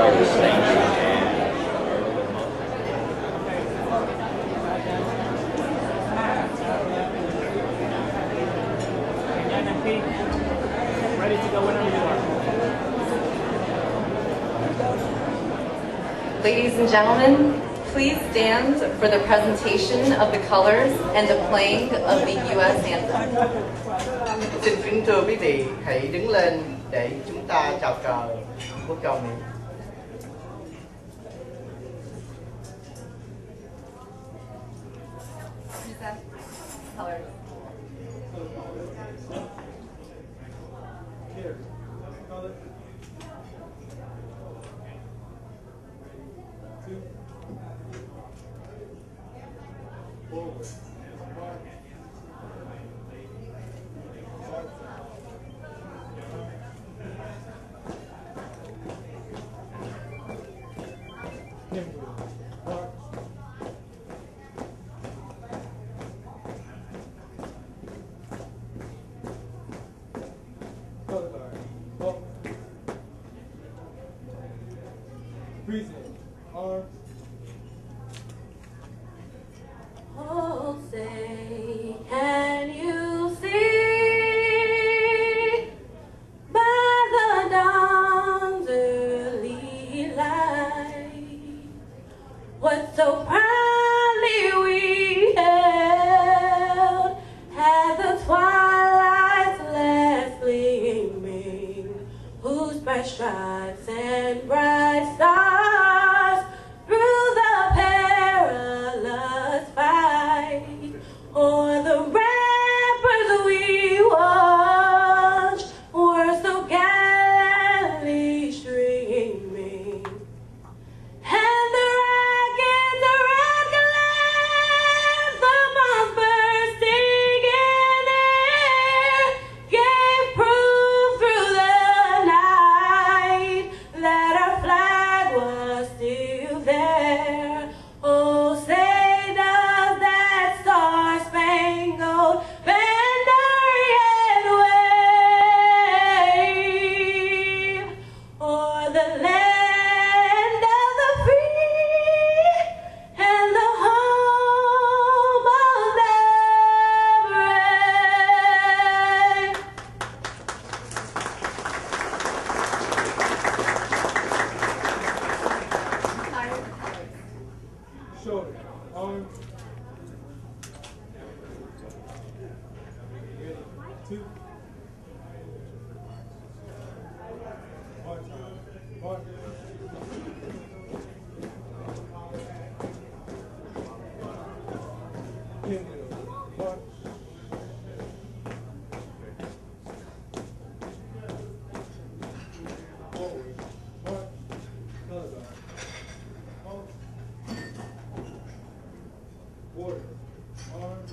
Ready to go whenever you are. Ladies and gentlemen, please stand for the presentation of the colors and the playing of the U.S. anthem. Xin kính thưa quý vị, hãy đứng lên để chúng ta chào cờ quốc ca Mỹ. Colors. Here. Color. 2. Forward. Breathing. Arms. Oh, say, can you see by the dawn's early light what so proudly we held at the twilight's last gleaming, whose bright stripes and bright stars through the perilous fight o'er the ramparts we watched were so gallantly streaming, and the rockets, the red lanthorns bursting in air gave proof through the night that our flag was still there. Oh, say does that star-spangled banner yet wave o'er the land of the free and the home of the brave. Shoulder. Arms. 2. One time. One. Pinwheel. One. Forward. One. Color guard. Halt. Border. Arms.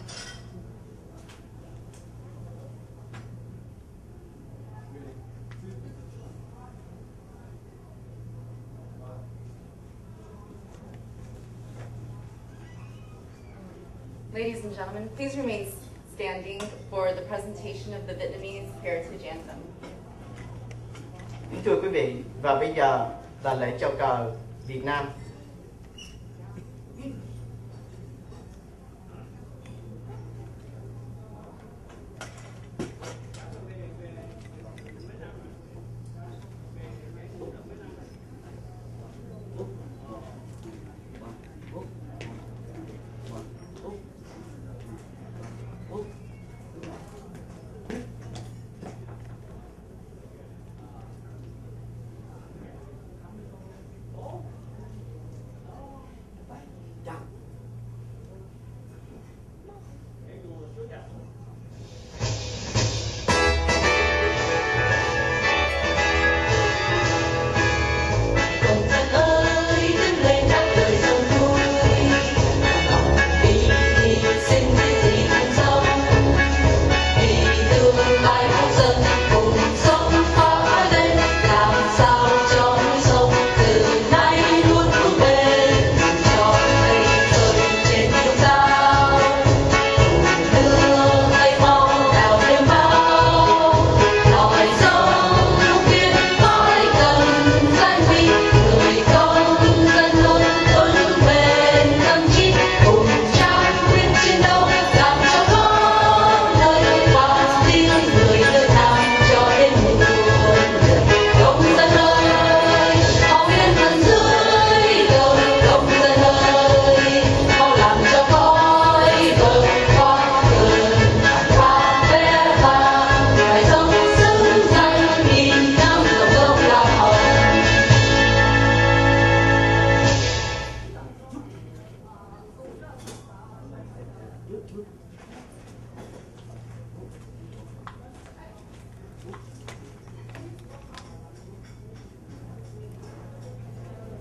Ready. 2. Ladies and gentlemen, please remain standing for the presentation of the Vietnamese Heritage Anthem. Kính thưa quý vị, và bây giờ là lễ chào cờ Việt Nam.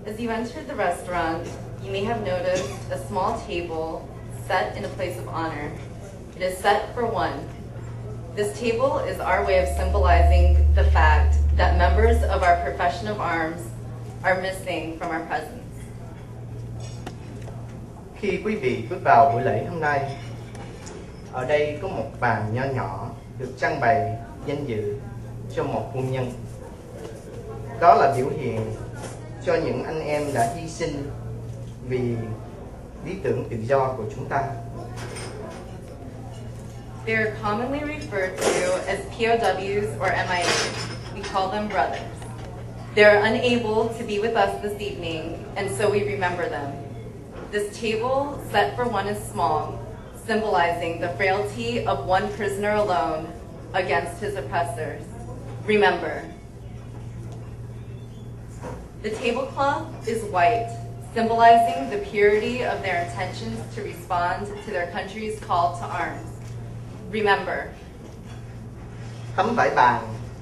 As you entered the restaurant, you may have noticed a small table set in a place of honor. It is set for one. This table is our way of symbolizing the fact that members of our profession of arms are missing from our presence. Khi quý vị bước vào buổi lễ hôm nay, ở đây có một bàn nho nhỏ được trưng bày danh dự cho một quân nhân. Đó là biểu hiện cho những anh em đã hy sinh vì lý tưởng tự do của chúng ta. They are commonly referred to as POWs or MIA. We call them brothers. They are unable to be with us this evening, and so we remember them. This table, set for one, is small, symbolizing the frailty of one prisoner alone against his oppressors. Remember. The tablecloth is white, symbolizing the purity of their intentions to respond to their country's call to arms. Remember. Tấm vải bàn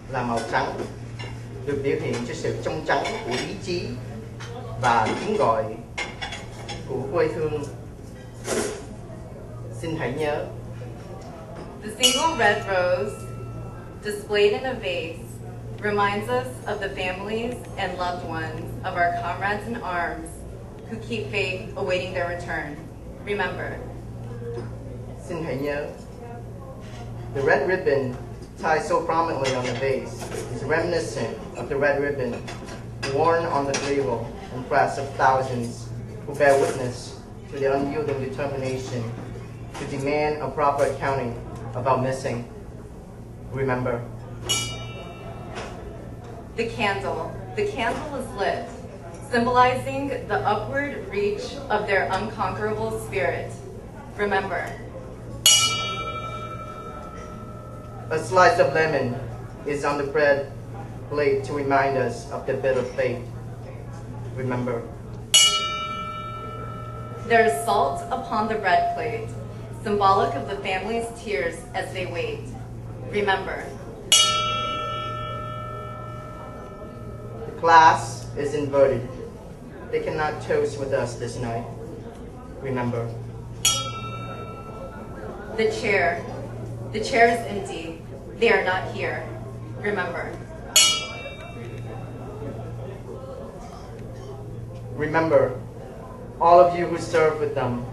là màu trắng, được biểu hiện cho sự trong trắng của ý chí và tiếng gọi của quê hương. Xin hãy nhớ. The single red rose, displayed in a vase, reminds us of the families and loved ones of our comrades in arms who keep faith awaiting their return. Remember. Xin hãy nhớ. The red ribbon tied so prominently on the vase is reminiscent of the red ribbon worn on the navel and breasts of thousands who bear witness to the unyielding determination to demand a proper accounting of our missing. Remember. The candle. The candle is lit, symbolizing the upward reach of their unconquerable spirit. Remember. A slice of lemon is on the bread plate to remind us of the bitter fate. Remember. There is salt upon the bread plate, symbolic of the family's tears as they wait. Remember. The glass is inverted. They cannot toast with us this night. Remember. The chair. The chair is empty. They are not here. Remember. Remember, all of you who serve with them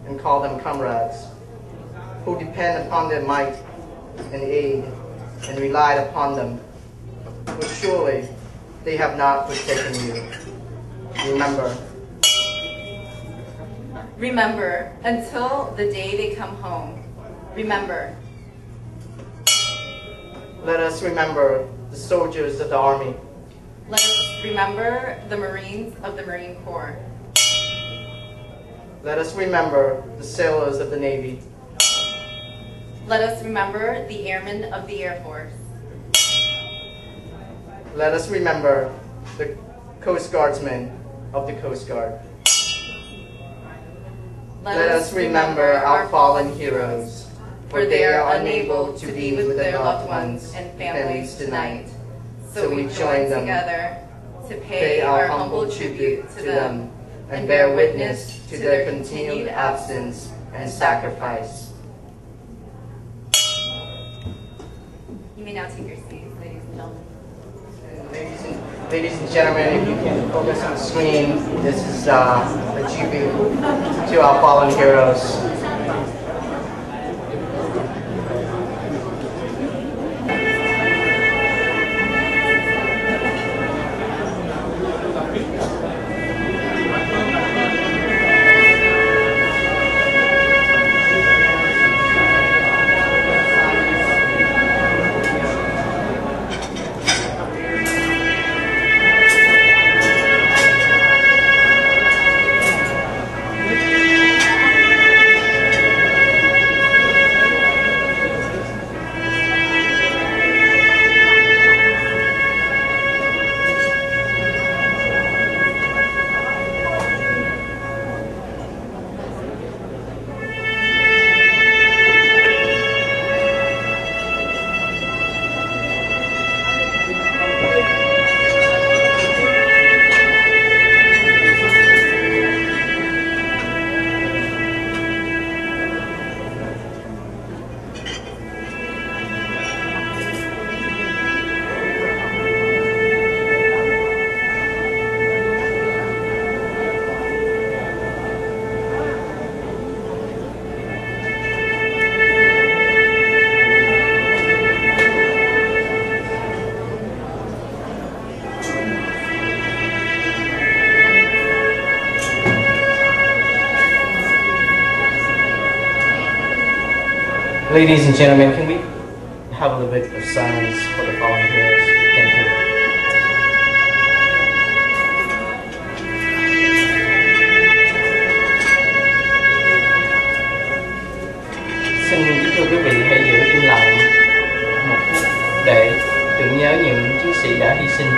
and call them comrades, who depend upon their might and aid and relied upon them, but surely they have not forsaken you. Remember. Remember until the day they come home. Remember. Let us remember the soldiers of the Army. Let us remember the Marines of the Marine Corps. Let us remember the sailors of the Navy. Let us remember the airmen of the Air Force. Let us remember the Coast Guardsmen of the Coast Guard. Let us remember our fallen heroes, for they are unable to be with their loved ones and families tonight. So we join them together to pay our humble tribute to them and bear witness to their continued absence and sacrifice. You may now take your seats, ladies and gentlemen. Ladies and gentlemen, if you can focus on the screen, this is a tribute to our fallen heroes. Ladies and gentlemen, can we have a little bit of silence for the fallen heroes? Thank you. Xin kính thưa quý vị hãy giữ im lặng một phút để tưởng nhớ những chiến sĩ đã hy sinh.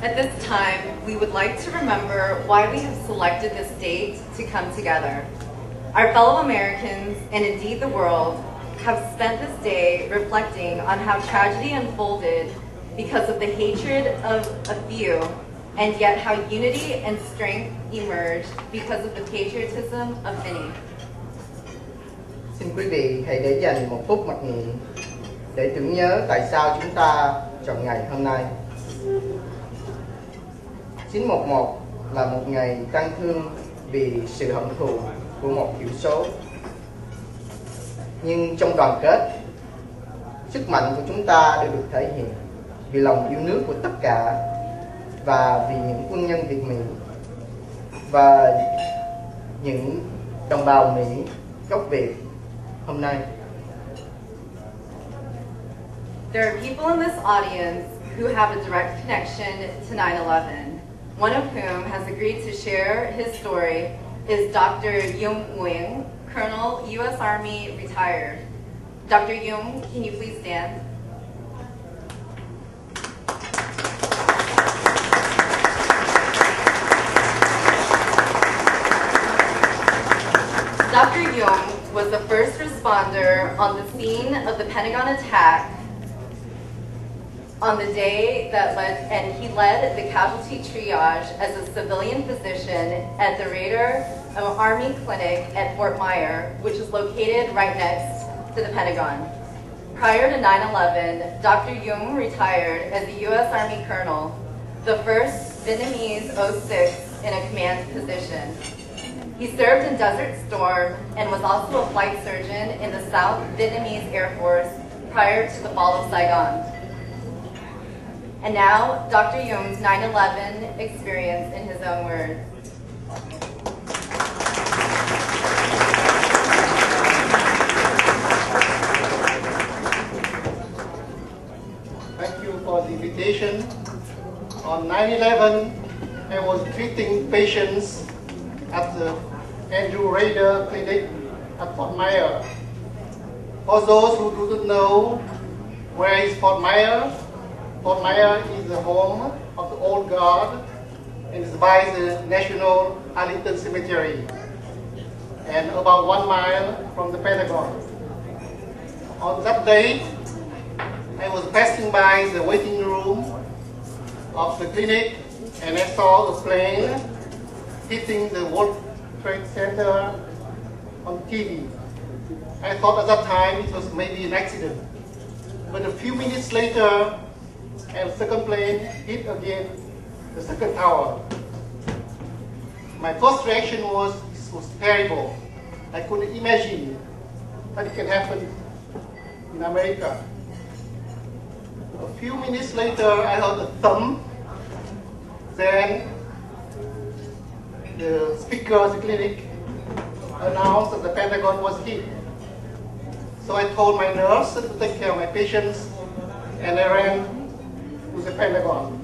At this time, we would like to remember why we have selected this date to come together. Our fellow Americans, and indeed the world, have spent this day reflecting on how tragedy unfolded because of the hatred of a few, and yet how unity and strength emerged because of the patriotism of many. Xin quý vị hãy để dành một phút mặc niệm để tưởng nhớ tại sao chúng ta chọn ngày hôm nay. 911 là một ngày tang thương vì sự hận thù của một thiểu số. Nhưng trong đoàn kết, sức mạnh của chúng ta đều được thể hiện vì lòng yêu nước của tất cả và vì những quân nhân Việt Mỹ và những đồng bào Mỹ gốc Việt hôm nay. There are people in this audience who have a direct connection to 9/11. One of whom has agreed to share his story is Dr. Yung Nguyen, Colonel, U.S. Army, retired. Dr. Yung, can you please stand? Dr. Yung was the first responder on the scene of the Pentagon attack on the day that he led the casualty triage as a civilian physician at the Raider Army Clinic at Fort Myer, which is located right next to the Pentagon. Prior to 9/11, Dr. Yung retired as a U.S. Army colonel, the first Vietnamese 06 in a command position. He served in Desert Storm and was also a flight surgeon in the South Vietnamese Air Force prior to the fall of Saigon. And now, Dr. Yung's 9/11 experience in his own words. Thank you for the invitation. On 9/11, I was treating patients at the Andrew Raider Clinic at Fort Myer. For those who do not know where is Fort Myer, Fort Myer is the home of the Old Guard and is by the National Arlington Cemetery and about 1 mile from the Pentagon. On that day, I was passing by the waiting room of the clinic and I saw the plane hitting the World Trade Center on TV. I thought at that time it was maybe an accident. But a few minutes later, a second plane hit again the second tower. My first reaction was, this was terrible. I couldn't imagine that it can happen in America. A few minutes later, I heard a thump. Then the speaker of the clinic announced that the Pentagon was hit. So I told my nurse to take care of my patients, and I ran to the Pentagon.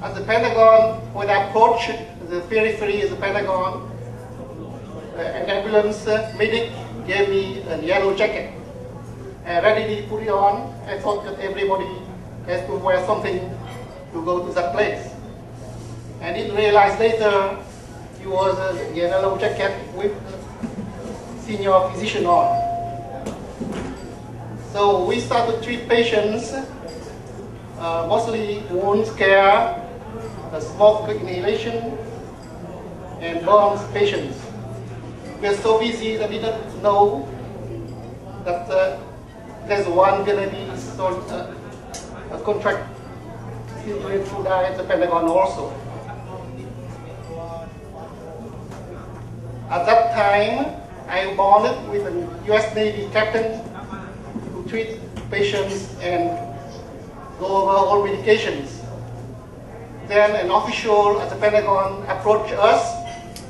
At the Pentagon, when I approached the periphery of the Pentagon, an ambulance medic gave me a yellow jacket. I readily put it on. I thought that everybody has to wear something to go to that place. I didn't realize later it was a yellow jacket with senior physician on. So we started to treat patients, mostly wounds care, smoke inhalation, and burns patients. We are so busy that we didn't know that there's one going to be a contract student who died at the Pentagon also. At that time, I bonded with a US Navy captain to treat patients and go over all medications. Then an official at the Pentagon approached us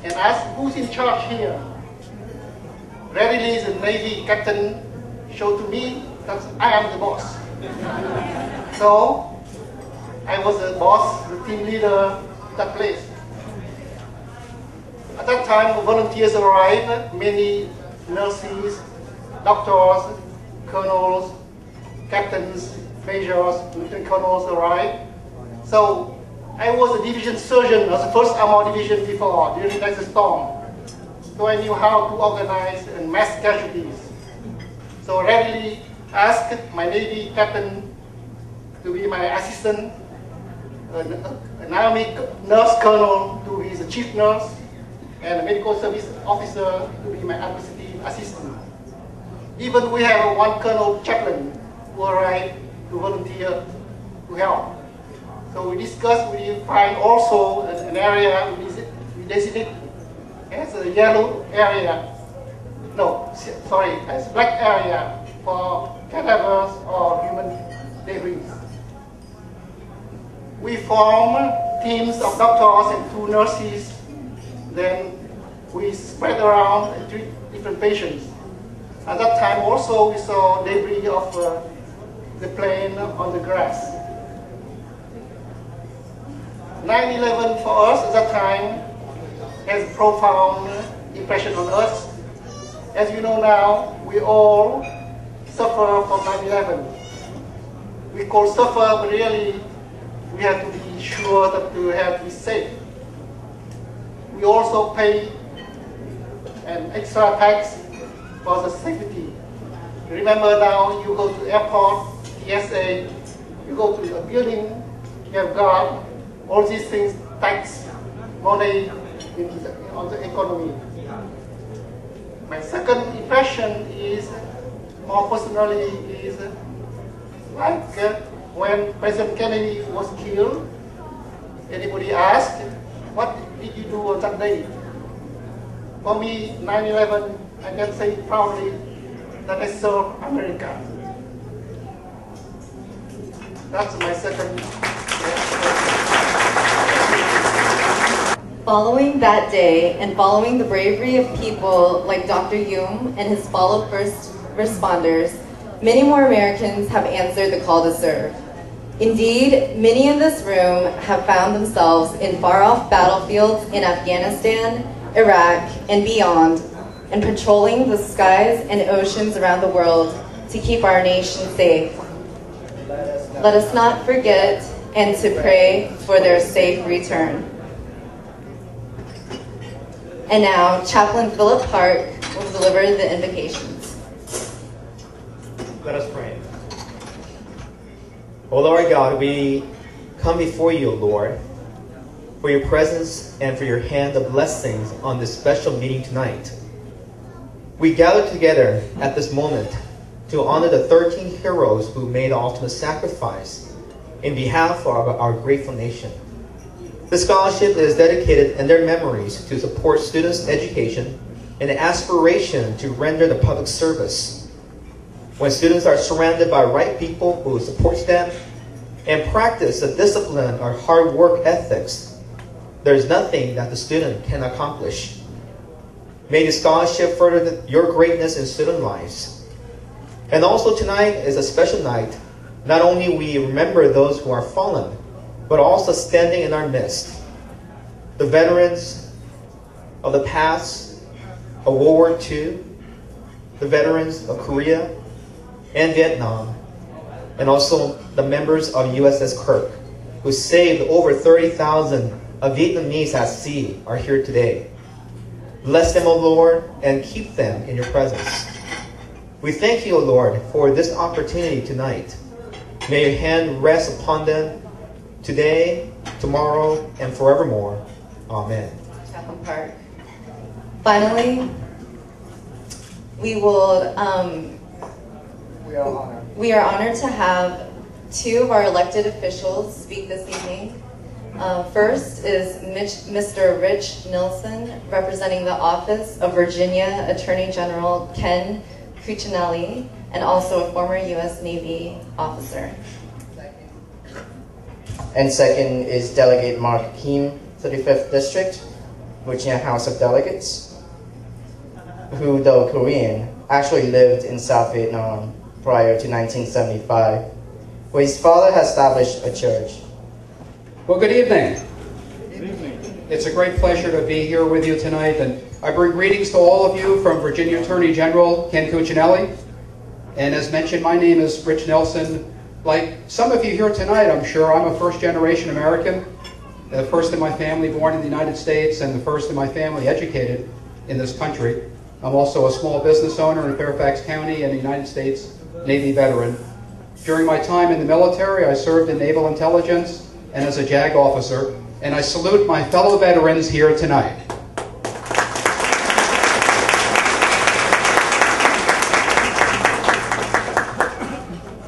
and asked, who's in charge here? Readily, the Navy captain showed to me that I am the boss. So I was the boss, the team leader of that place. At that time, volunteers arrived, many nurses, doctors, colonels, captains, majors, lieutenant colonels arrived. So I was a division surgeon of the 1st Armored Division before, during the storm. So I knew how to organize and mass casualties. So I readily asked my Navy captain to be my assistant, an Army nurse colonel to be the chief nurse, and a medical service officer to be my administrative assistant. Even we have one colonel chaplain who arrived to volunteer to help. So we discussed, we find also an area we designate as a yellow area, no, sorry, as black area for cadavers or human debris. We form teams of doctors and 2 nurses. Then we spread around and treat different patients. At that time also we saw debris of the plane on the grass. 9/11 for us at that time has a profound impression on us. As you know now, we all suffer from 9/11. We call suffer, but really we have to be sure that we have to be safe. We also pay an extra tax for the safety. Remember now, you go to the airport, TSA, you go to a building, you have guard, all these things tax money on the economy. My second impression is, more personally, is like when President Kennedy was killed, anybody asked, what did you do on that day? For me, 9/11, I can say proudly that I served America. That's my second. Following that day and following the bravery of people like Dr. Hume and his fellow first responders, many more Americans have answered the call to serve. Indeed, many in this room have found themselves in far-off battlefields in Afghanistan, Iraq, and beyond, and patrolling the skies and oceans around the world to keep our nation safe. Let us not forget and to pray for their safe return. And now, Chaplain Philip Park will deliver the invocations. Let us pray. O Lord God, we come before you, Lord, for your presence and for your hand of blessings on this special meeting tonight. We gather together at this moment to honor the 13 heroes who made the ultimate sacrifice in behalf of our grateful nation. The scholarship is dedicated in their memories to support students' education and the aspiration to render the public service. When students are surrounded by right people who support them and practice the discipline or hard work ethics, there's nothing that the student can accomplish. May the scholarship further your greatness in student lives. And also tonight is a special night. Not only we remember those who are fallen, but also standing in our midst. The veterans of the past of World War II, the veterans of Korea and Vietnam, and also the members of USS Kirk, who saved over 30,000 of Vietnamese at sea, are here today. Bless them, O Lord, and keep them in your presence. We thank you, O Lord, for this opportunity tonight. May your hand rest upon them today, tomorrow, and forevermore. Amen. Chapel Park. Finally, we are honored to have two of our elected officials speak this evening. First is Mr. Rich Nilsson, representing the Office of Virginia Attorney General Ken Cuccinelli, and also a former U.S. Navy officer. And second is Delegate Mark Kim, 35th District, Virginia House of Delegates, who, though Korean, actually lived in South Vietnam prior to 1975, where his father had established a church. Well, good evening. It's a great pleasure to be here with you tonight, and I bring greetings to all of you from Virginia Attorney General Ken Cuccinelli. And as mentioned, my name is Rich Nelson. Like some of you here tonight, I'm sure, I'm a first-generation American, the first in my family born in the United States and the first in my family educated in this country. I'm also a small business owner in Fairfax County and a United States Navy veteran. During my time in the military, I served in naval intelligence and as a JAG officer, and I salute my fellow veterans here tonight.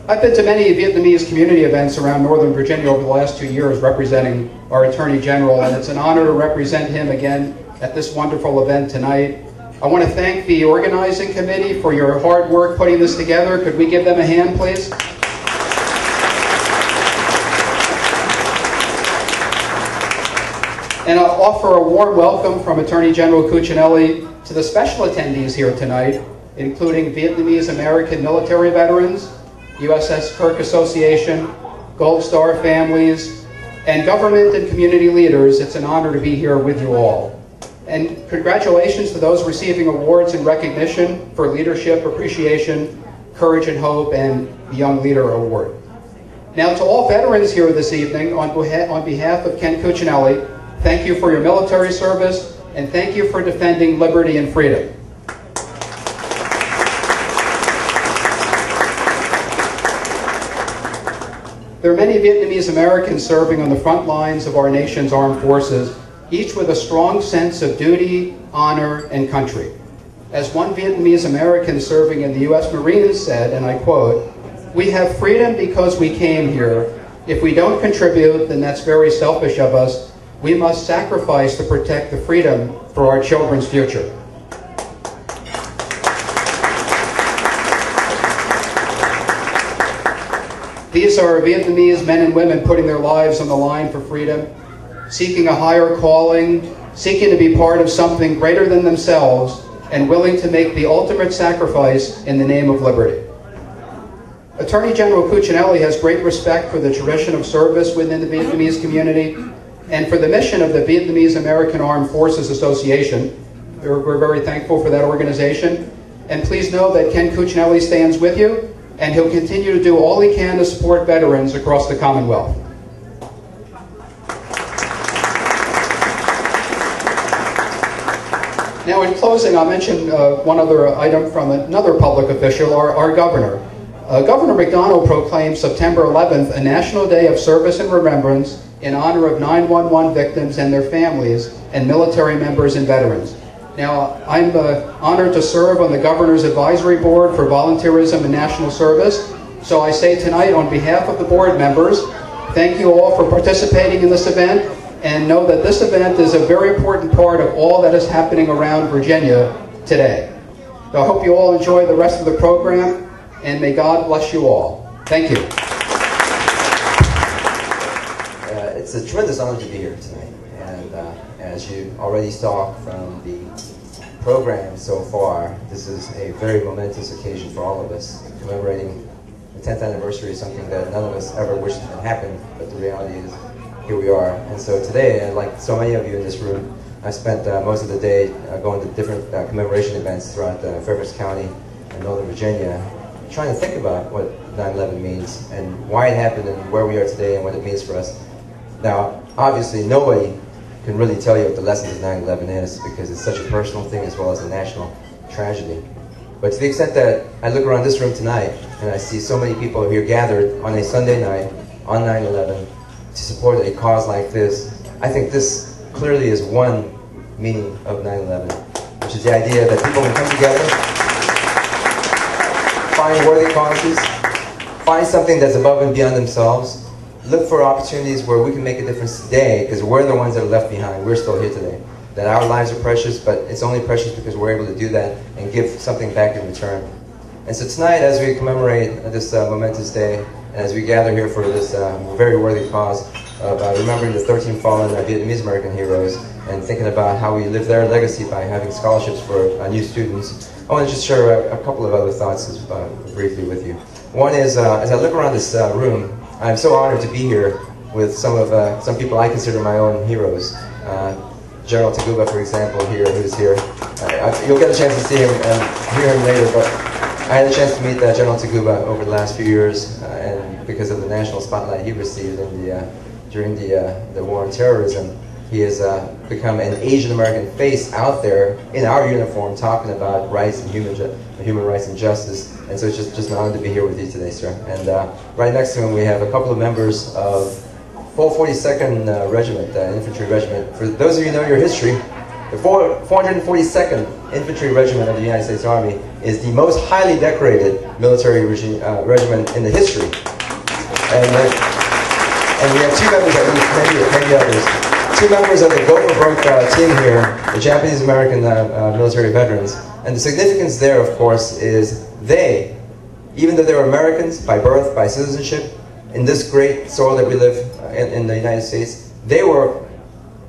I've been to many Vietnamese community events around Northern Virginia over the last 2 years representing our Attorney General, and it's an honor to represent him again at this wonderful event tonight. I want to thank the organizing committee for your hard work putting this together. Could we give them a hand, please? And I'll offer a warm welcome from Attorney General Cuccinelli to the special attendees here tonight, including Vietnamese American military veterans, USS Kirk Association, Gold Star families, and government and community leaders. It's an honor to be here with you all. And congratulations to those receiving awards in recognition for leadership, appreciation, courage and hope, and the Young Leader Award. Now to all veterans here this evening, on behalf of Ken Cuccinelli, thank you for your military service, and thank you for defending liberty and freedom. There are many Vietnamese Americans serving on the front lines of our nation's armed forces, each with a strong sense of duty, honor, and country. As one Vietnamese American serving in the U.S. Marines said, and I quote, "We have freedom because we came here. If we don't contribute, then that's very selfish of us. We must sacrifice to protect the freedom for our children's future." These are Vietnamese men and women putting their lives on the line for freedom, seeking a higher calling, seeking to be part of something greater than themselves, and willing to make the ultimate sacrifice in the name of liberty. Attorney General Cuccinelli has great respect for the tradition of service within the Vietnamese community and for the mission of the Vietnamese American Armed Forces Association. We're very thankful for that organization. And please know that Ken Cuccinelli stands with you, and he'll continue to do all he can to support veterans across the Commonwealth. Now in closing, I'll mention one other item from another public official, our governor. Governor McDonnell proclaimed September 11th a National Day of Service and Remembrance in honor of 9/11 victims and their families and military members and veterans. Now, I'm honored to serve on the Governor's Advisory Board for Volunteerism and National Service. So I say tonight, on behalf of the board members, thank you all for participating in this event, and know that this event is a very important part of all that is happening around Virginia today. So I hope you all enjoy the rest of the program, and may God bless you all. Thank you. It's a tremendous honor to be here tonight, and as you already saw from the program so far, this is a very momentous occasion for all of us. Commemorating the 10th anniversary is something that none of us ever wished had happened, but the reality is, here we are. And so today, like so many of you in this room, I spent most of the day going to different commemoration events throughout Fairfax County and Northern Virginia, trying to think about what 9/11 means and why it happened and where we are today and what it means for us. Now, obviously, nobody can really tell you what the lesson of 9/11 is, because it's such a personal thing as well as a national tragedy. But to the extent that I look around this room tonight and I see so many people here gathered on a Sunday night on 9/11 to support a cause like this, I think this clearly is one meaning of 9/11, which is the idea that people can come together, find worthy causes, find something that's above and beyond themselves, look for opportunities where we can make a difference today, because we're the ones that are left behind. We're still here today. That our lives are precious, but it's only precious because we're able to do that and give something back in return. And so tonight, as we commemorate this momentous day, and as we gather here for this very worthy cause of remembering the 13 fallen Vietnamese American heroes and thinking about how we live their legacy by having scholarships for new students, I want to just share a couple of other thoughts briefly with you. One is, as I look around this room, I'm so honored to be here with some people I consider my own heroes. General Taguba, for example, who's here. You'll get a chance to see him and hear him later, but I had a chance to meet General Taguba over the last few years, and because of the national spotlight he received during the war on terrorism, he has become an Asian American face out there in our uniform talking about rights and human rights and justice. And so it's just an honor to be here with you today, sir. And right next to him we have a couple of members of 442nd Regiment, Infantry Regiment. For those of you who know your history, the 442nd Infantry Regiment of the United States Army is the most highly decorated military regiment in the history. And we have two members, maybe others, two members of the Gopher team here, the Japanese American military veterans. And the significance there, of course, is they, even though they were Americans by birth, by citizenship, in this great soil that we live in the United States, they were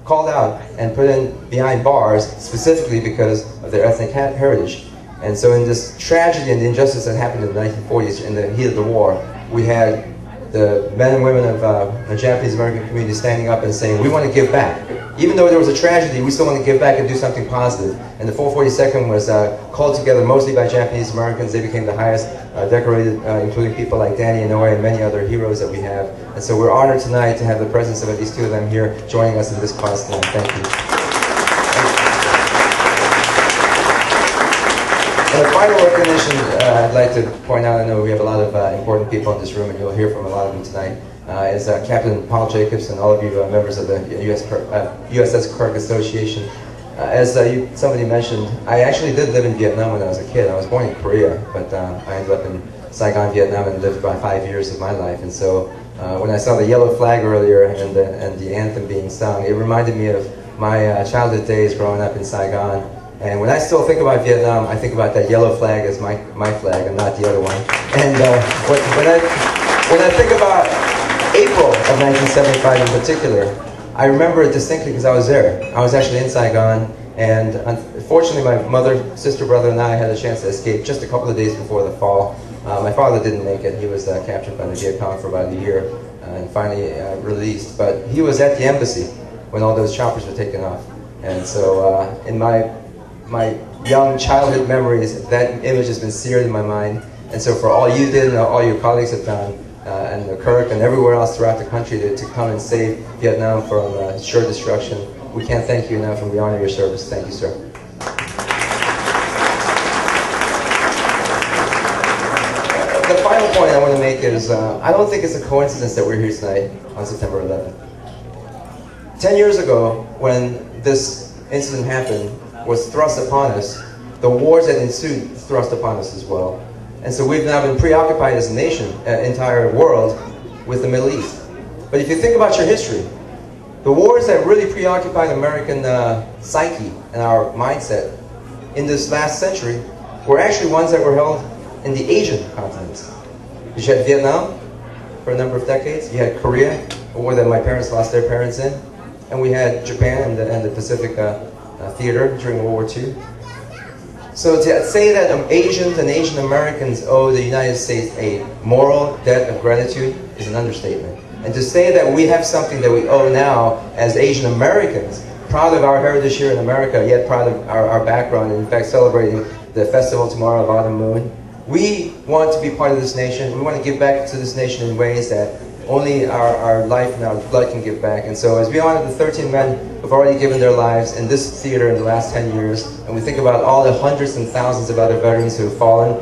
called out and put in behind bars specifically because of their ethnic heritage. And so in this tragedy and the injustice that happened in the 1940s, in the heat of the war, we had the men and women of the Japanese American community standing up and saying, we want to give back. Even though there was a tragedy, we still want to give back and do something positive. And the 442nd was called together mostly by Japanese Americans. They became the highest decorated, including people like Danny Inouye and many other heroes that we have. And so we're honored tonight to have the presence of at least two of them here joining us in this class tonight. Thank you. And a final recognition I'd like to point out, I know we have a lot of important people in this room and you'll hear from a lot of them tonight, is Captain Paul Jacobs and all of you members of the USS Kirk Association. As somebody mentioned, I actually did live in Vietnam when I was a kid. I was born in Korea, but I ended up in Saigon, Vietnam, and lived about 5 years of my life. And so when I saw the yellow flag earlier and the anthem being sung, it reminded me of my childhood days growing up in Saigon. And when I still think about Vietnam, I think about that yellow flag as my flag and not the other one. And when I think about April of 1975 in particular, I remember it distinctly because I was there. I was actually in Saigon, and unfortunately my mother, sister, brother, and I had a chance to escape just a couple of days before the fall. My father didn't make it. He was captured by the Viet Cong for about a year and finally released. But he was at the embassy when all those choppers were taken off. And so in my young childhood memories, that image has been seared in my mind. And so for all you did and all your colleagues have done, and the Kirk and everywhere else throughout the country to come and save Vietnam from sure destruction, we can't thank you enough, and we honor your service. Thank you, sir. The final point I want to make is, I don't think it's a coincidence that we're here tonight on September 11th. 10 years ago, when this incident happened, was thrust upon us, the wars that ensued thrust upon us as well. And so we've now been preoccupied as a nation, entire world, with the Middle East. But if you think about your history, the wars that really preoccupied American psyche and our mindset in this last century were actually ones that were held in the Asian continent. You had Vietnam for a number of decades. You had Korea, a war that my parents lost their parents in. And we had Japan and the Pacific theater during World War II. So to say that Asians and Asian Americans owe the United States a moral debt of gratitude is an understatement. And to say that we have something that we owe now as Asian Americans, proud of our heritage here in America, yet proud of our background, and in fact celebrating the festival tomorrow of Autumn Moon. We want to be part of this nation. We want to give back to this nation in ways that only our life and our blood can give back. And so as we honor the 13 men who've already given their lives in this theater in the last 10 years, and we think about all the hundreds and thousands of other veterans who have fallen,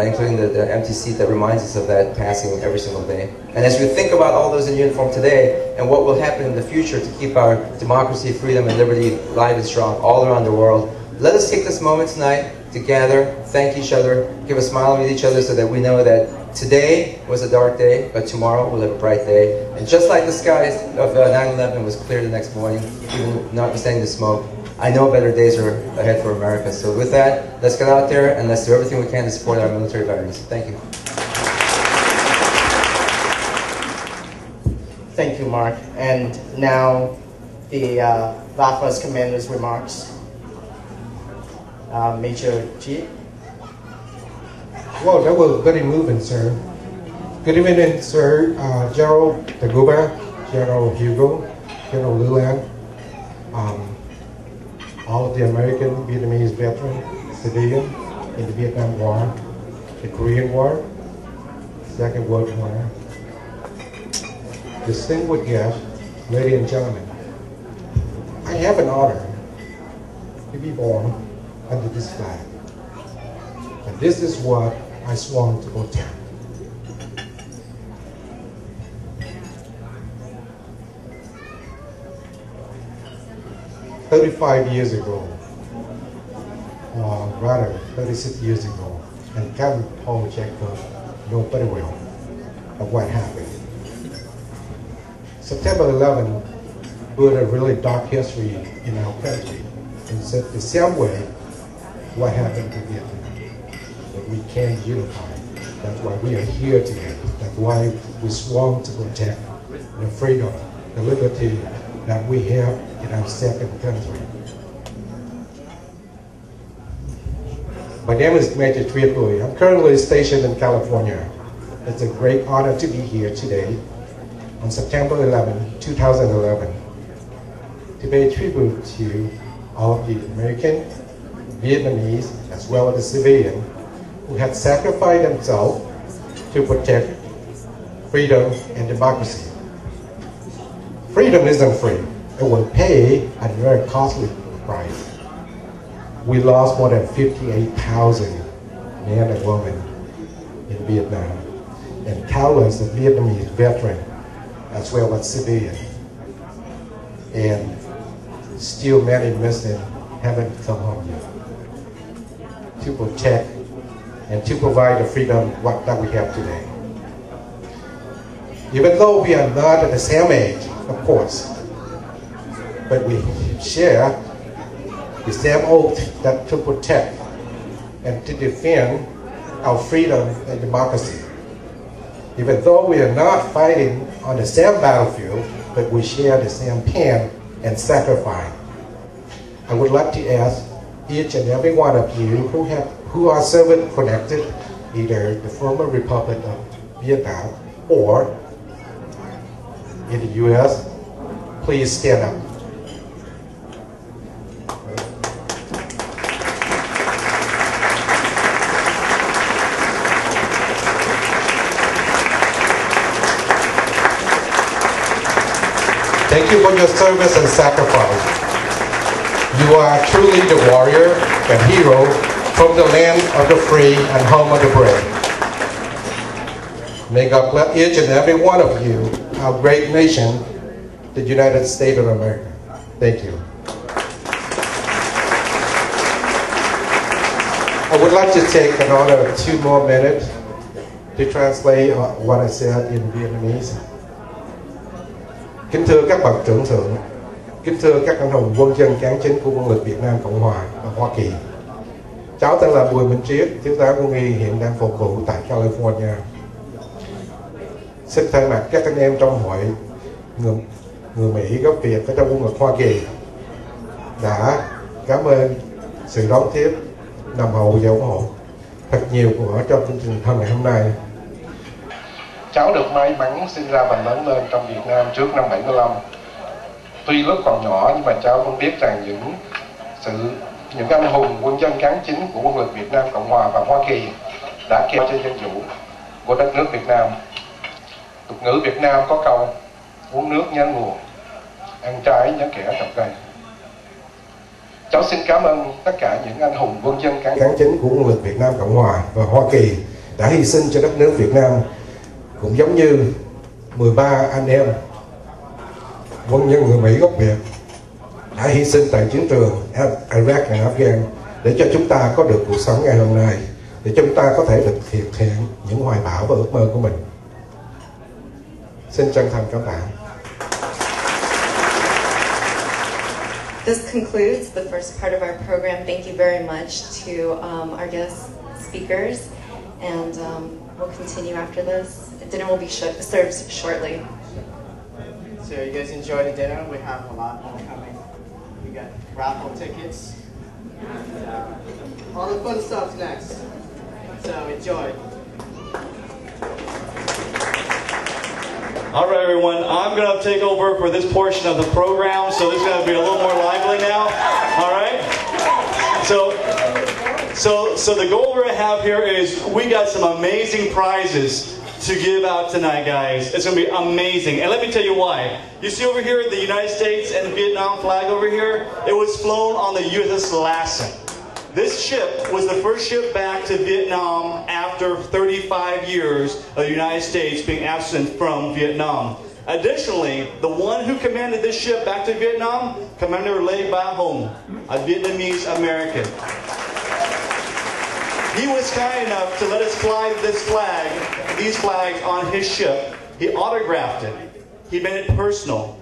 including the empty seat that reminds us of that passing every single day. And as we think about all those in uniform today and what will happen in the future to keep our democracy, freedom, and liberty alive and strong all around the world, let us take this moment tonight to gather, thank each other, give a smile with each other so that we know that today was a dark day, but tomorrow we'll have a bright day. And just like the skies of 9/11 was clear the next morning, even notwithstanding the smoke, I know better days are ahead for America. So with that, let's get out there and let's do everything we can to support our military veterans. Thank you. Thank you, Mark. And now the VAAFA's commander's remarks. Major G. Well, that was very moving, sir. Good evening, sir. General Taguba, General Hugo, General Lulan, all of the American Vietnamese veterans, civilians in the Vietnam War, the Korean War, Second World War, distinguished guests, ladies and gentlemen. I have an honor to be born under this flag. And this is what I sworn to protect. "35 years ago, or rather 36 years ago, and Captain Paul Jacob know very well of what happened. September 11 was a really dark history in our country. In the same way, what happened to Vietnam. But we can unify. That's why we are here today. That's why we sworn to protect the freedom, the liberty that we have in our second country. My name is Major Triapui. I'm currently stationed in California. It's a great honor to be here today on September 11, 2011, to pay tribute to all of the American, Vietnamese, as well as the civilians who have sacrificed themselves to protect freedom and democracy. Freedom isn't free. It will pay a very costly price. We lost more than 58,000 men and women in Vietnam, and countless of Vietnamese veterans as well as civilians. And still many missing haven't come home yet to protect and to provide the freedom that we have today. Even though we are not at the same age, of course, but we share the same oath that to protect and to defend our freedom and democracy. Even though we are not fighting on the same battlefield, but we share the same pain and sacrifice. I would like to ask each and every one of you who are service connected, either the former Republic of Vietnam or in the U.S., please stand up. Thank you for your service and sacrifice. You are truly the warrior and hero from the land of the free and home of the brave. May God bless each and every one of you, our great nation, the United States of America. Thank you. I would like to take another 2 more minutes to translate what I said in Vietnamese. Kính thưa các bậc trưởng thượng, kính thưa các anh hùng quân dân cán chính của quân lực Việt Nam Cộng Hòa và Hoa Kỳ. Cháu tên là Bùi Minh Triết, thiếu tá quân y hiện đang phục vụ tại California. Xin thay mặt các anh em trong hội người Mỹ gốc Việt ở trong quân lực Hoa Kỳ đã cảm ơn sự đón tiếp, nằm hậu và ủng hộ thật nhiều của trong chương trình hôm ngày hôm nay. Cháu được may mắn sinh ra và lớn lên trong Việt Nam trước năm 75. Tuy lúc còn nhỏ nhưng mà cháu cũng biết rằng những anh hùng quân dân cán chính của quân lực Việt Nam Cộng Hòa và Hoa Kỳ đã kéo cho dân chủ của đất nước Việt Nam. Tục ngữ Việt Nam có câu uống nước nhớ nguồn, ăn trái nhớ kẻ trồng cây. Cháu xin cảm ơn tất cả những anh hùng quân dân cán chính của quân lực Việt Nam Cộng Hòa và Hoa Kỳ đã hy sinh cho đất nước Việt Nam, cũng giống như 13 anh em quân nhân người Mỹ gốc Việt đã hy sinh tại chiến trường Iraq và Afghan để cho chúng ta có được cuộc sống ngày hôm nay, để chúng ta có thể được thực hiện những hoài bão và ước mơ của mình. Xin chân thành cảm tạ. This concludes the first part of our program. Thank you very much to our guest speakers, and we'll continue after this. Dinner will be served shortly. So you guys enjoy the dinner. We have a lot more coming. We got raffle tickets. And, all the fun stuff's next. So enjoy. All right, everyone. I'm going to take over for this portion of the program, so this is going to be a little more lively now. All right. So the goal we're going to have here is we got some amazing prizes to give out tonight, guys. It's going to be amazing. And let me tell you why. You see over here the United States and Vietnam flag over here? It was flown on the USS Lassen. This ship was the first ship back to Vietnam after 35 years of the United States being absent from Vietnam. Additionally, the one who commanded this ship back to Vietnam, Commander Le Ba Hong, a Vietnamese American. He was kind enough to let us fly these flags on his ship. He autographed it. He made it personal.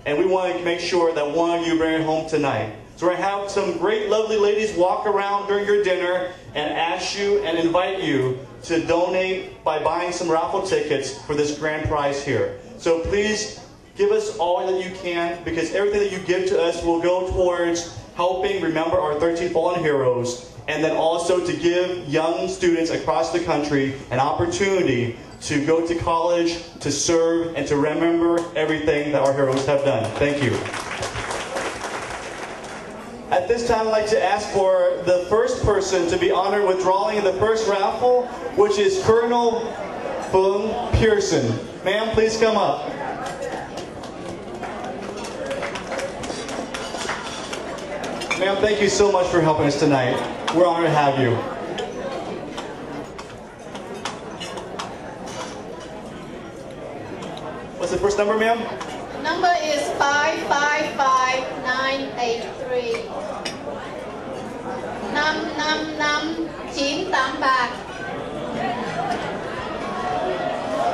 And we want to make sure that one of you bring it home tonight. So we're going to have some great, lovely ladies walk around during your dinner and ask you and invite you to donate by buying some raffle tickets for this grand prize here. So please give us all that you can, because everything that you give to us will go towards helping remember our 13 fallen heroes, and then also to give young students across the country an opportunity to go to college, to serve, and to remember everything that our heroes have done. Thank you. At this time, I'd like to ask for the first person to be honored with drawing the first raffle, which is Colonel Phung Pearson. Ma'am, please come up. Ma'am, thank you so much for helping us tonight. We're honored to have you. What's the first number, ma'am? Number is 555983. 555983.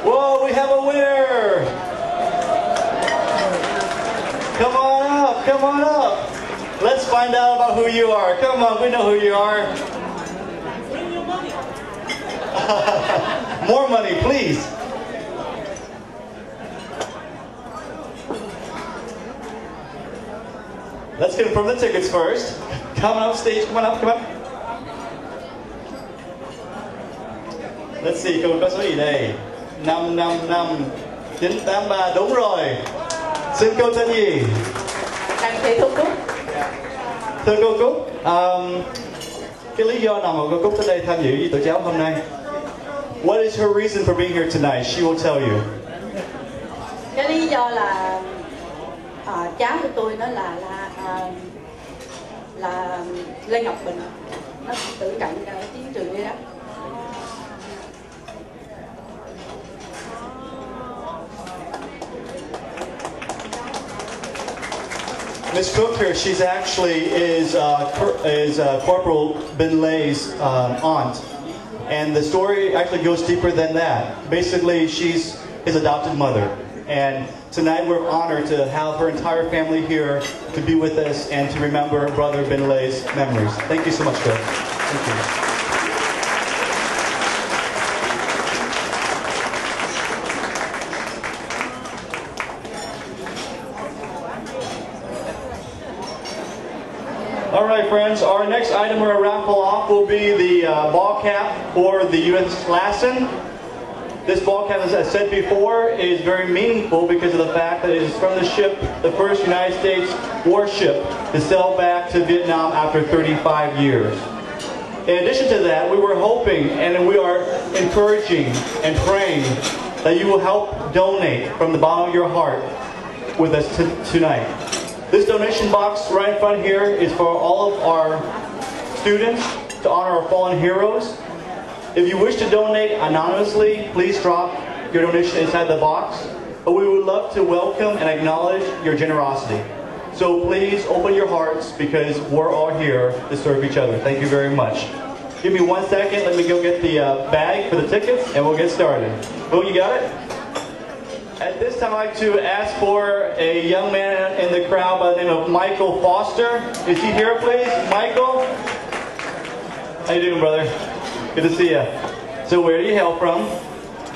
Whoa, we have a winner! Come on up, come on up. Let's find out about who you are. Come on, we know who you are. Bring your money. More money, please. Let's confirm the tickets first. Come on up stage, come on up, come up. Let's see, câu có số gì đây? 555983, đúng rồi. Xin câu tên gì? Đăng ký Thu Cúc. Thưa cô Cúc, cái lý do nào mà cô Cúc tới đây tham dự với tụi cháu hôm nay? What is her reason for being here tonight? She will tell you. Cái lý do là cháu của tôi đó là Lê Ngọc Bình, nó tử trận ở chiến trường Iraq. Miss Cook here, she's actually is Corporal Binlay's aunt. And the story actually goes deeper than that. Basically, she's his adopted mother. And tonight we're honored to have her entire family here to be with us and to remember Brother Binlay's memories. Thank you so much, Cook. Thank you. All right, friends, our next item we're going to raffle off will be the ball cap for the U.S. Lassen. This ball cap, as I said before, is very meaningful because of the fact that it is from the ship, the first United States warship to sail back to Vietnam after 35 years. In addition to that, we were hoping and we are encouraging and praying that you will help donate from the bottom of your heart with us tonight. This donation box right in front here is for all of our students to honor our fallen heroes. If you wish to donate anonymously, please drop your donation inside the box. But we would love to welcome and acknowledge your generosity. So please open your hearts because we're all here to serve each other. Thank you very much. Give me 1 second. Let me go get the bag for the tickets and we'll get started. Oh, you got it? At this time, I'd like to ask for a young man in the crowd by the name of Michael Foster. Is he here, please? Michael? How you doing, brother? Good to see you. So where do you hail from?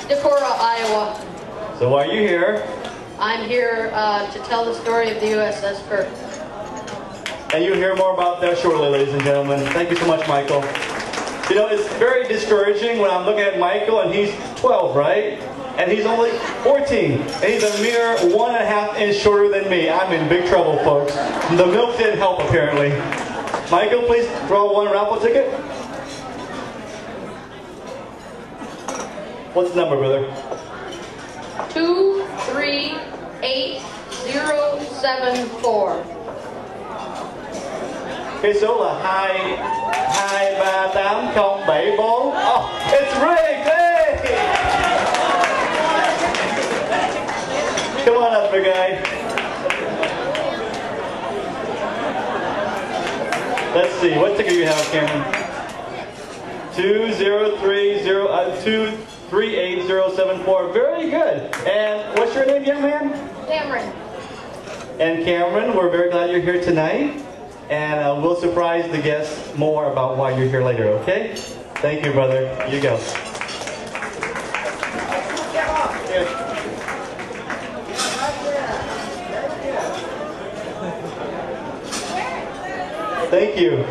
Decorah, Iowa. So why are you here? I'm here to tell the story of the USS First. And you'll hear more about that shortly, ladies and gentlemen. Thank you so much, Michael. You know, it's very discouraging when I'm looking at Michael and he's 12, right? And he's only 14. And he's a mere 1.5 inches shorter than me. I'm in big trouble, folks. The milk didn't help, apparently. Michael, please draw one raffle ticket. What's the number, brother? 238074. Cái số là 2238074. Oh, it's rigged! Hey! Come on up, big guy. Let's see, what ticket do you have, Cameron? 2038074. Very good. And what's your name, young man? Cameron. And Cameron, we're very glad you're here tonight. And we'll surprise the guests more about why you're here later, okay? Thank you, brother. Here you go. Thank you.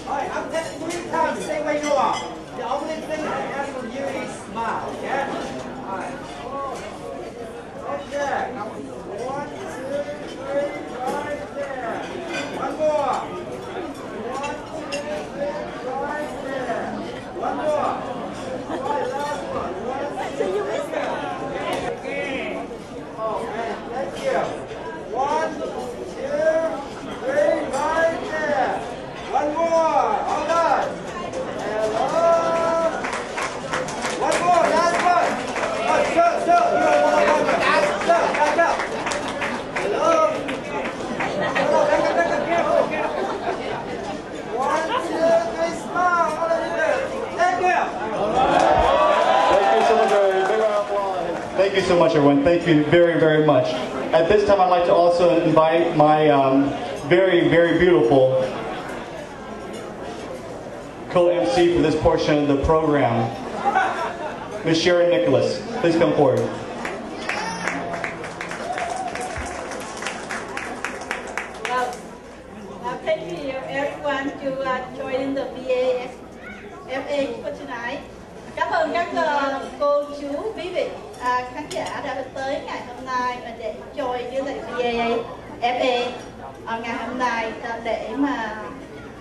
I'm testing 3 times, stay where you are. The only thing I ask from you is smile, okay? Alright. Okay. 1, 2, 3, right there. One more. 1, 2, 3, right there. One more. Right, last one. 1, 2, 3. Okay, thank you. 1, 2, 3, right there. One more. All done. Hello. One more. Last one. Oh, sir, you are one of them. Sir, back up. Hello. Hello, back up. Careful. 1, 2, 3, smile. All of you. Thank you. Thank you so much, everyone. Big round of applause. Thank you so much, everyone. Thank you very, very much. At this time, I'd like to also invite my very, very beautiful co-MC for this portion of the program, Ms. Sharon Nicholas. Please come forward. Thank you everyone to join the VAFA for tonight. Cảm ơn các cô chú, quý vị, khán giả đã tới ngày hôm nay và để join với lại VAFA ngày hôm nay để mà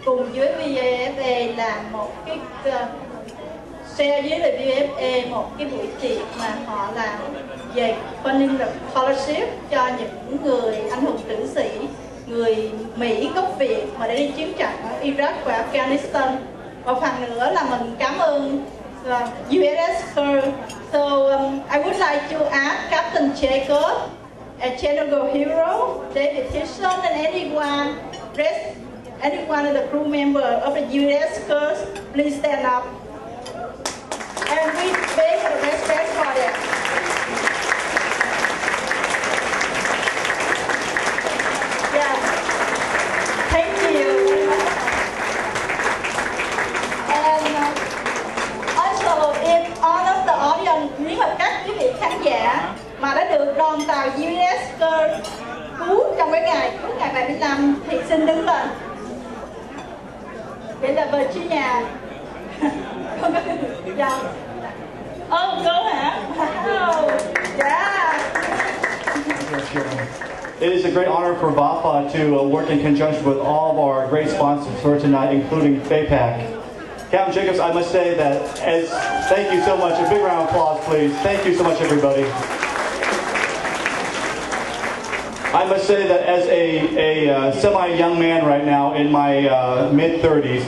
cùng với VAFA làm một cái share với lại VAFA một cái buổi tiệc mà họ làm về funding scholarship cho những người anh hùng tử sĩ, người Mỹ gốc Việt mà đã đi chiến trận ở Iraq và Afghanistan. Một phần nữa là mình cảm ơn USS Pearl. So I would like to ask Captain Jacob, and General Hero, David Tisson, and anyone of the crew member of the USS Pearl, please stand up. And we beg the respect for them. Yes. Thank you. And also in honor of the audience, nếu mà các quý vị khán giả mà đã được đoàn tàu USS Pearl cứu trong cái ngày 75 thì xin đứng lên. Vậy là Virginia. Dạ. Cô hả? Wow. Yeah. It is a great honor for VAAFA to work in conjunction with all of our great sponsors for tonight, including VAAFA. Captain Jacobs, I must say that thank you so much. A big round of applause, please. Thank you so much, everybody. I must say that as a semi-young man right now in my mid-30s,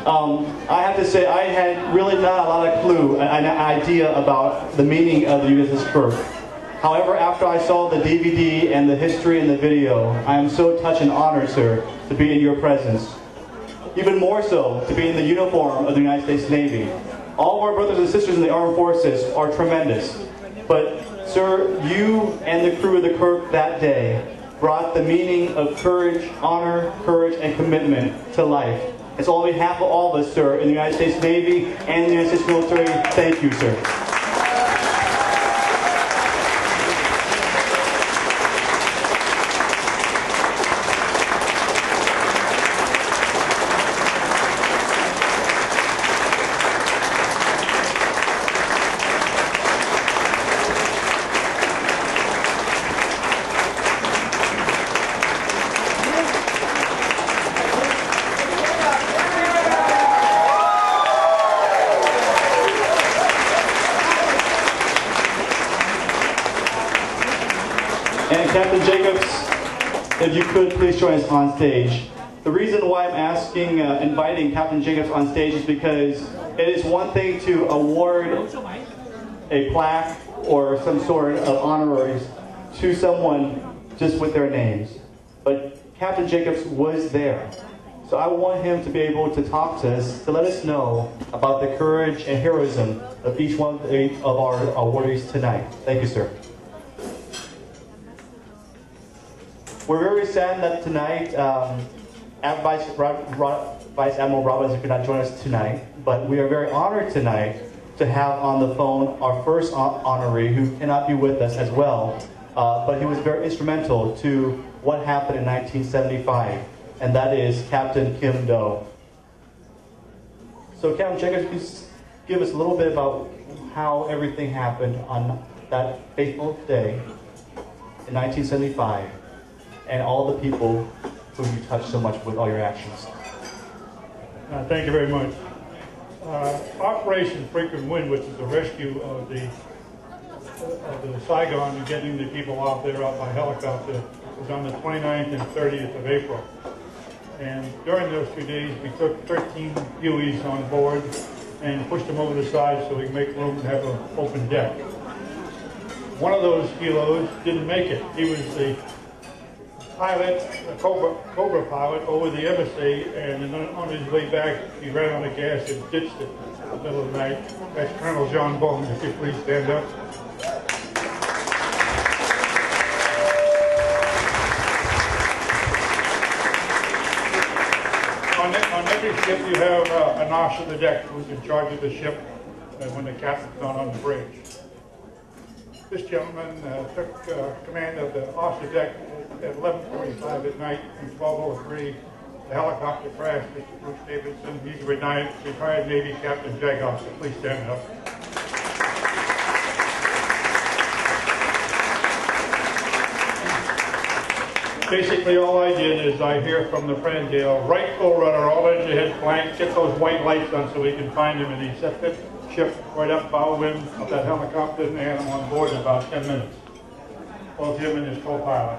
I have to say I had really not a lot of clue, an idea about the meaning of the USS Pearl. However, after I saw the DVD and the history and the video, I am so touched and honored, sir, to be in your presence. Even more so, to be in the uniform of the United States Navy. All of our brothers and sisters in the armed forces are tremendous. But, sir, you and the crew of the Kirk that day brought the meaning of courage, honor, courage, and commitment to life. And so on behalf of all of us, sir, in the United States Navy and the United States military, thank you, sir. And Captain Jacobs, if you could please join us on stage. The reason why I'm inviting Captain Jacobs on stage is because it is one thing to award a plaque or some sort of honoraries to someone just with their names. But Captain Jacobs was there. So I want him to be able to talk to us, to let us know about the courage and heroism of each one of our awardees tonight. Thank you, sir. We're very sad that tonight, Vice Admiral Robinson could not join us tonight, but we are very honored tonight to have on the phone our first honoree who cannot be with us as well, but he was very instrumental to what happened in 1975, and that is Captain Kim Do. So Captain Jacobs, please give us a little bit about how everything happened on that fateful day in 1975. And all the people who you touched so much with all your actions. Thank you very much. Operation Frequent Wind, which is the rescue of the Saigon and getting the people out there out by helicopter, was on the 29th and 30th of April. And during those 2 days, we took 13 Hueys on board and pushed them over the side so we could make room to have an open deck. One of those helos didn't make it. He was the pilot, a Cobra pilot, over the embassy, and on his way back, he ran out of gas and ditched it in the middle of the night. That's Colonel John Bones. If you please stand up. On every ship, you have an officer of the deck who's in charge of the ship when the captain's not on the bridge. This gentleman took command of the officer deck at 11:45 at night in 12:03. The helicopter crashed. Mr. Bruce Davidson, he's a retired Navy Captain Jacobs. So please stand up. Basically, all I did is I hear from the Ferndale, right full rudder, all engine head blank, get those white lights on so we can find him, and he set the ship right up bow wind of that helicopter and had him on board in about 10 minutes. Both him and his co-pilot.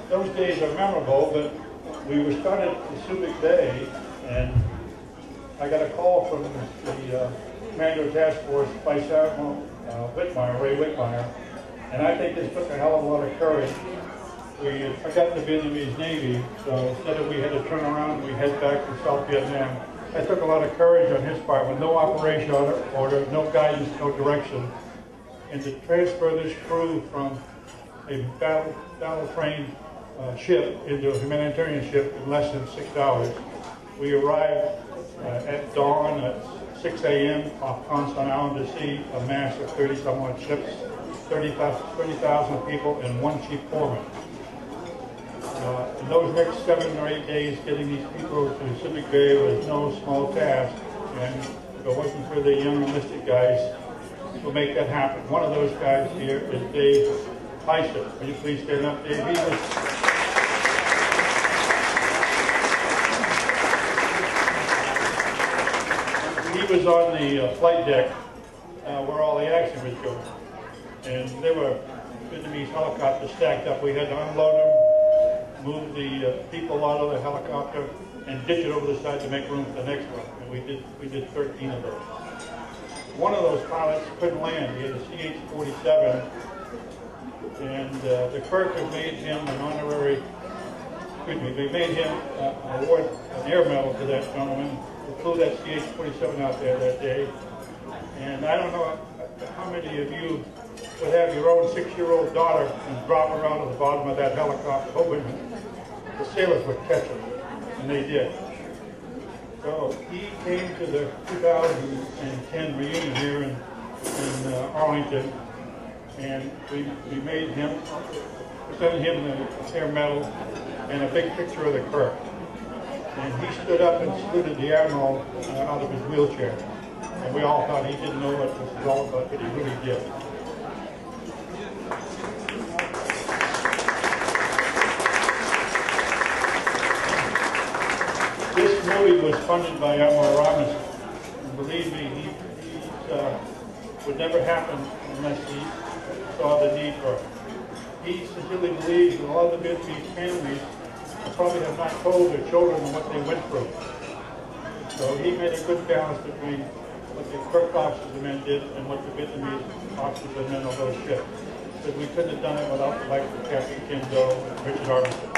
Those days are memorable, but we were started at Subic Bay, and I got a call from the Commando Task Force, Vice Admiral Whitmire, Ray Whitmire, and I think this took a hell of a lot of courage. We forgot the Vietnamese Navy, so instead of we had to turn around and we head back to South Vietnam, that took a lot of courage on his part with no operation order, no guidance, no direction. And to transfer this crew from a battle-trained ship into a humanitarian ship in less than 6 hours. We arrived at dawn at 6 a.m. off Constantine Island to see a mass of 30-some-odd ships, 30,000 people, and one chief foreman. In those next 7 or 8 days, getting these people to Pacific Bay was no small task, and if it wasn't for the young enlisted guys who make that happen. One of those guys here is Dave Heisett. Will you please stand up, Dave? He was on the flight deck where all the action was going. And there were Vietnamese helicopters stacked up. We had to unload them, move the people out of the helicopter, and ditch it over the side to make room for the next one. And we did 13 of those. One of those pilots couldn't land. He had a CH-47, and the Kirk had made him an honorary, they made him award an air medal to that gentleman who flew that CH-47 out there that day. And I don't know how many of you would have your own 6-year-old daughter and drop her out of the bottom of that helicopter hoping the sailors would catch her, and they did. So he came to the 2010 reunion here in Arlington, and we made him, presented him the air medal and a big picture of the Kirk. And he stood up and saluted the Admiral out of his wheelchair. And we all thought he didn't know what this was all about, but he really did. This movie was funded by Admiral Robinson, and believe me, he would never happen unless he saw the need for it. He sincerely believes that a lot of the Vietnamese families probably have not told their children what they went through. So he made a good balance between what the Kirk officers and men did and what the Vietnamese officers and men on those ships. Because we couldn't have done it without the likes of Captain Kim Do and Richard Armistead.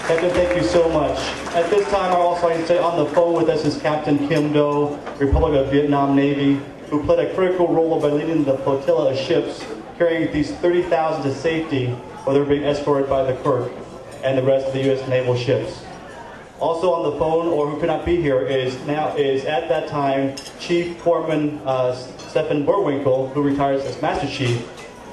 Captain, thank you so much. At this time, I also like to say on the phone with us is Captain Kim Do, Republic of Vietnam Navy, who played a critical role by leading the flotilla of ships carrying these 30,000 to safety while they were being escorted by the Kirk and the rest of the U.S. naval ships. Also on the phone, or who could not be here, is at that time Chief Foreman Stephen Burwinkle, who retires as Master Chief.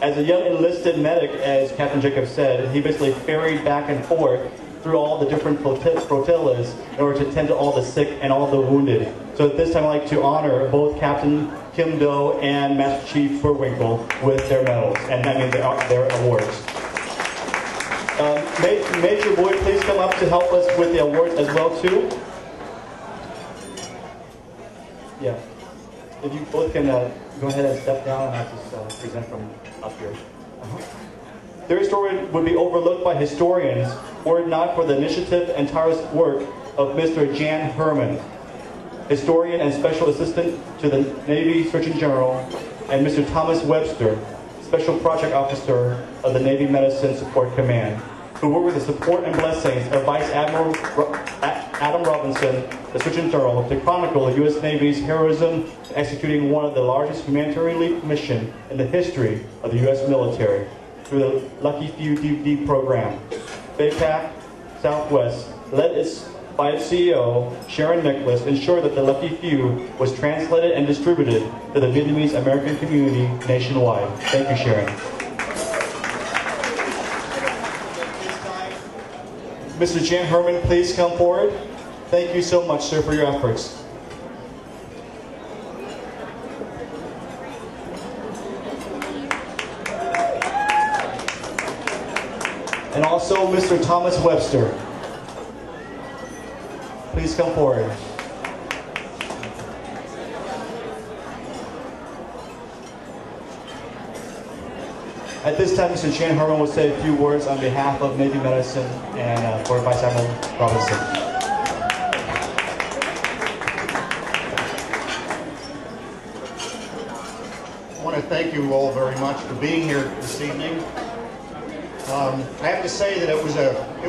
As a young enlisted medic, as Captain Jacob said, he basically ferried back and forth through all the different flotillas in order to tend to all the sick and all the wounded. So at this time, I'd like to honor both Captain Kim Do and Master Chief Burwinkle with their medals, and I mean their awards. Major Boyd, please come up to help us with the awards as well too. Yeah, if you both can go ahead and step down, and I'll just present from up here. Their story would be overlooked by historians were it not for the initiative and tireless work of Mr. Jan Herman, historian and special assistant to the Navy Surgeon General, and Mr. Thomas Webster, special project officer of the Navy Medicine Support Command, who worked with the support and blessings of Vice Admiral Adam Robinson, the Surgeon General, to chronicle the U.S. Navy's heroism in executing one of the largest humanitarian relief missions in the history of the U.S. military through the Lucky Few DVD program. VAAFA Southwest, led by its CEO, Sharon Nicholas, ensured that the Lucky Few was translated and distributed to the Vietnamese American community nationwide. Thank you, Sharon. Mr. Jan Herman, please come forward. Thank you so much, sir, for your efforts. And also Mr. Thomas Webster. Please come forward. At this time, Mr. Jan Herman will say a few words on behalf of Navy Medicine and for Vice Admiral Robinson. want to thank you all very much for being here this evening. I have to say that it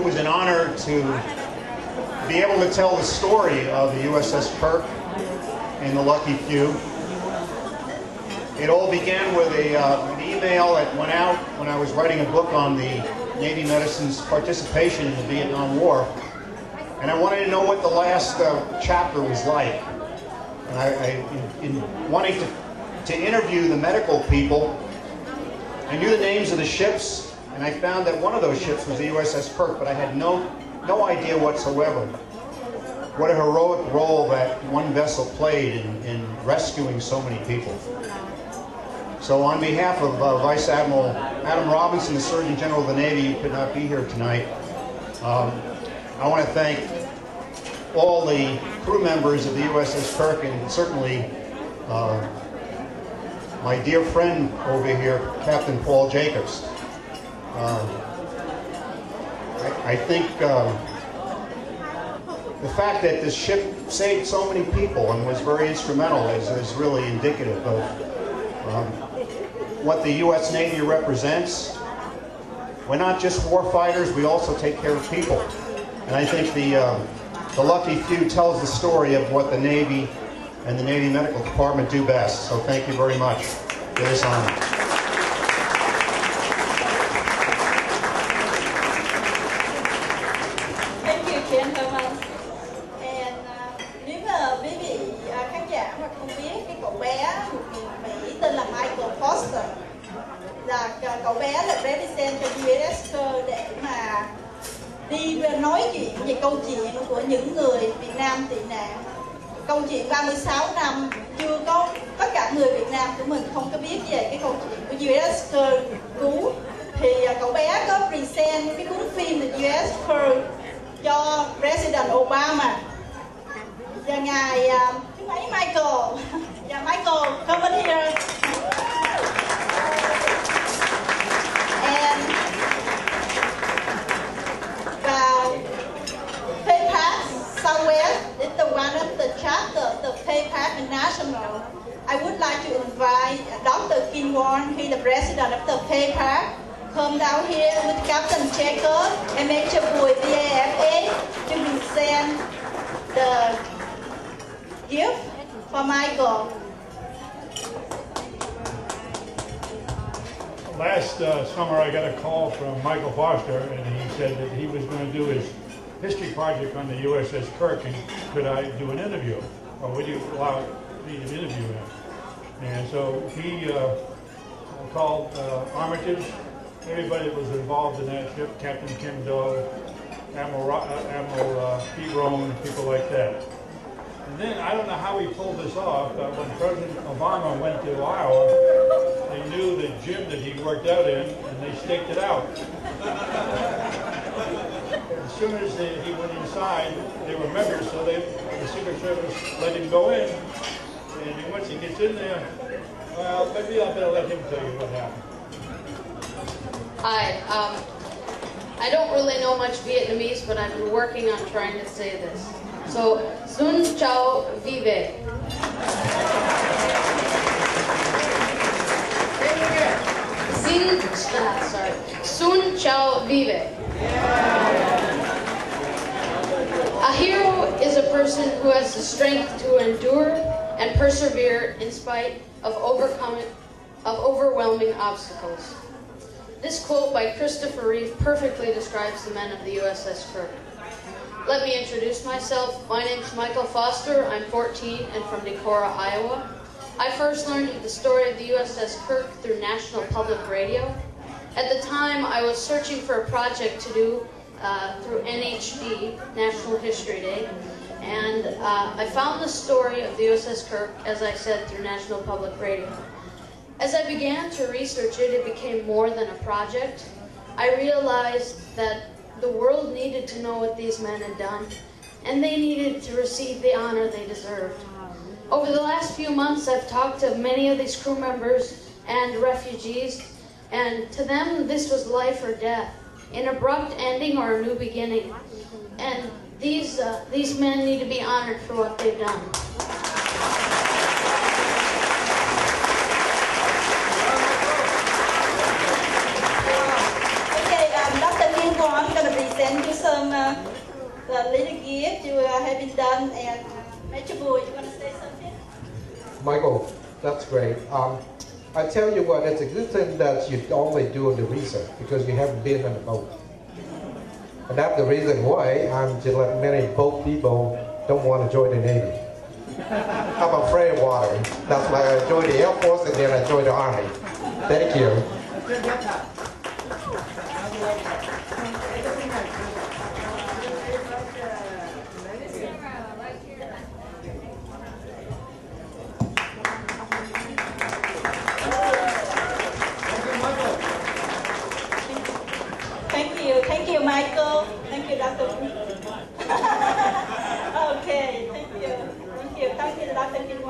was an honor to be able to tell the story of the USS Kirk and the Lucky Few. It all began with an email that went out when I was writing a book on the Navy Medicine's participation in the Vietnam War. And I wanted to know what the last chapter was like. And in wanting to interview the medical people, I knew the names of the ships, and I found that one of those ships was the USS Kirk, but I had no idea whatsoever what a heroic role that one vessel played in rescuing so many people. So on behalf of Vice Admiral Adam Robinson, the Surgeon General of the Navy, who could not be here tonight, I want to thank all the crew members of the USS Kirk, and certainly my dear friend over here, Captain Paul Jacobs. I think the fact that this ship saved so many people and was very instrumental is really indicative of what the U.S. Navy represents. We're not just war fighters, we also take care of people. And I think the Lucky Few tells the story of what the Navy and the Navy Medical Department do best. So thank you very much for this honor. Thank you, gentlemen. And nếu mà quý vị khán giả mà không biết cái cậu bé một người Mỹ tên là Michael Foster, là cậu bé là represent cho USS Kirk để mà đi nói chuyện về câu chuyện của những người Việt Nam tị nạn. Câu chuyện 36 năm chưa có, tất cả người Việt Nam của mình không có biết về cái câu chuyện của USS Kirk cứu. Thì cậu bé có present cái cuốn phim The USS Kirk cho President Obama. Và ngài thứ mấy Michael, dạ Michael, come in here. And PayPal Southwest is the one of the chapter of the PayPal International. I would like to invite Dr. Kinwan, he's the president of the PayPal, come down here with Captain Jacob and Major Bùi VAFA to present the gift for Michael. Last summer I got a call from Michael Foster, and he said that he was going to do his history project on the USS Kirk, and could I do an interview? Or would you allow me to interview him? And so he called Armitage, everybody that was involved in that ship, Captain Kim Do, Admiral Pete Roan, people like that. And then, I don't know how he pulled this off, but when President Obama went to Iowa, they knew the gym that he worked out in, and they staked it out. As soon as he went inside, they were members, so the Secret Service let him go in. And once he gets in there, well, maybe I better let him tell you what happened. Hi, I don't really know much Vietnamese, but I've been working on trying to say this. So, Sun Chao Vive. Sun Chao Vive. A hero is a person who has the strength to endure and persevere in spite of overwhelming obstacles. This quote by Christopher Reeve perfectly describes the men of the USS Kirk. Let me introduce myself. My name is Michael Foster. I'm 14 and from Decorah, Iowa. I first learned of the story of the USS Kirk through National Public Radio. At the time, I was searching for a project to do through NHD, National History Day, and I found the story of the USS Kirk, as I said, through National Public Radio. As I began to research it, it became more than a project. I realized that the world needed to know what these men had done, and they needed to receive the honor they deserved. Over the last few months, I've talked to many of these crew members and refugees, and to them, this was life or death, an abrupt ending or a new beginning. And these men need to be honored for what they've done. the little gift you have been done, and Major Boo, you want to say something? Michael, that's great. I tell you what, it's a good thing that you only do the research because you haven't been on a boat. And that's the reason why I'm just like many boat people don't want to join the Navy. I'm afraid of water. That's why I joined the Air Force and then I joined the Army. Thank you. Thank you, Michael. Thank you, Dr. Okay, thank you. Thank you, Dr. Kim.